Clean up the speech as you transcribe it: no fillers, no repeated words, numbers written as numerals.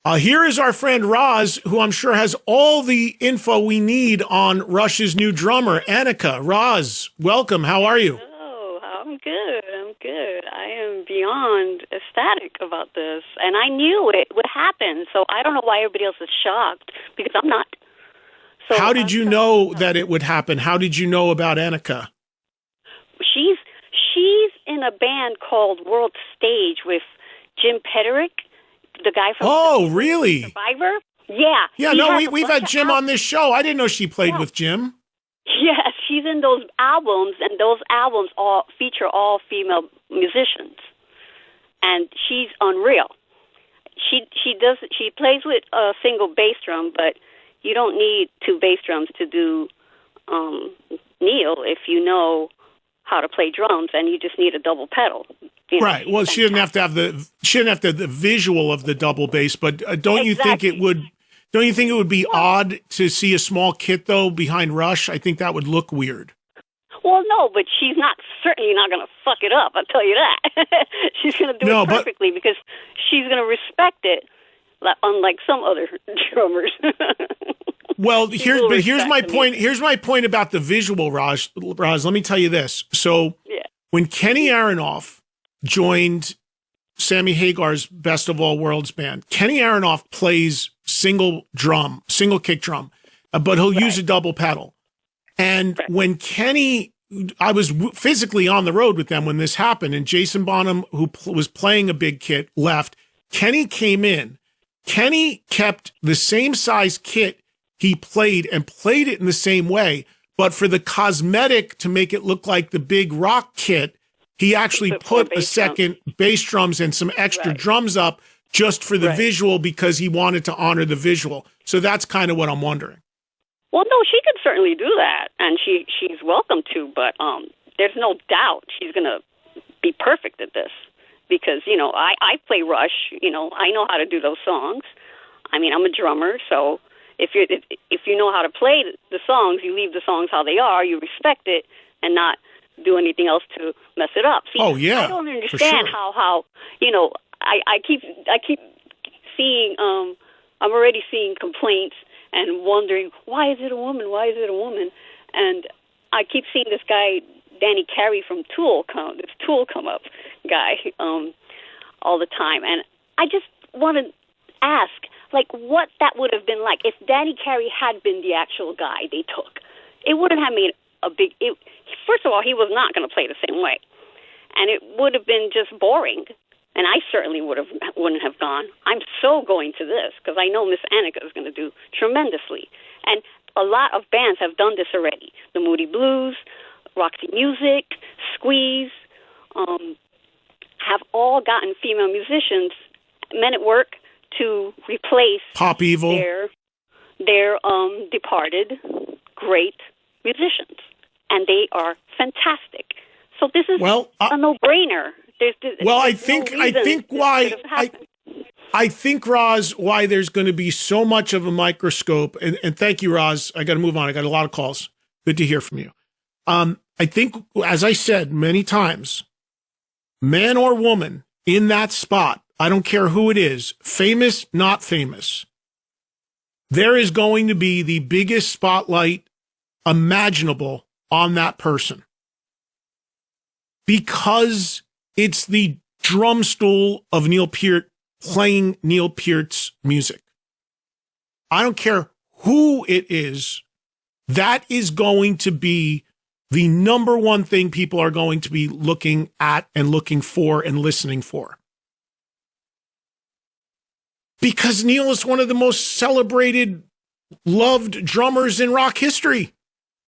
Here is our friend Roz, who I'm sure has all the info we need on Rush's new drummer, Anika. Roz, welcome. How are you? Oh, I'm good. I'm good. I am beyond ecstatic about this. And I knew it would happen, so I don't know why everybody else is shocked, because I'm not. So how did you know that it would happen? How did you know about Anika? She's in a band called World Stage with Jim Pederick, the guy from really? Survivor. Yeah. Yeah, no, we've had Jim on this show. I didn't know she played with Jim. Yes, she's in those albums, and those albums all feature all female musicians, and she's unreal. She plays with a single bass drum, but you don't need two bass drums to do Neil if you know how to play drums, and you just need a double pedal. Right. Well, she didn't have to have the visual of the double bass, but don't you think it would? Don't you think it would be odd to see a small kit though behind Rush? I think that would look weird. Well, no, but she's certainly not going to fuck it up. I'll tell you that. She's going to do it perfectly because she's going to respect it, unlike some other drummers. Well, here's my point. Here's my point about the visual, Roz. Let me tell you this. So when Kenny Aronoff joined Sammy Hagar's Best of All Worlds band, Kenny Aronoff plays single kick drum, but he'll use a double pedal. And when Kenny, I was physically on the road with them when this happened, and Jason Bonham, who was playing a big kit, left. Kenny came in. Kenny kept the same size kit he played and played it in the same way, but for the cosmetic to make it look like the big rock kit, he actually put a second bass drums and some extra drums up just for the visual because he wanted to honor the visual. So that's kind of what I'm wondering. Well, no, she could certainly do that, and she's welcome to, but there's no doubt she's going to be perfect at this because, I play Rush, I know how to do those songs. I mean, I'm a drummer, so if you know how to play the songs, you leave the songs how they are, you respect it, and not do anything else to mess it up. See, I don't understand how I keep seeing I'm already seeing complaints and wondering why is it a woman? And I keep seeing this guy Danny Carey from Tool come up guy all the time, and I just want to ask what that would have been like if Danny Carey had been the actual guy they took. It wouldn't have made first of all, he was not going to play the same way, and it would have been just boring. And I certainly wouldn't have gone. I'm so going to this because I know Miss Anika is going to do tremendously. And a lot of bands have done this already. The Moody Blues, Roxy Music, Squeeze, have all gotten female musicians, men at work, to replace Pop Evil, their departed great musicians, and they are fantastic. So this is a no-brainer. I think, Roz, why there's going to be so much of a microscope, and thank you, Roz. I got to move on. I got a lot of calls. Good to hear from you. I think, as I said many times, man or woman in that spot, I don't care who it is, famous, not famous, there is going to be the biggest spotlight imaginable on that person. Because it's the drum stool of Neil Peart playing Neil Peart's music. I don't care who it is. That is going to be the number one thing people are going to be looking at and looking for and listening for. Because Neil is one of the most celebrated, loved drummers in rock history.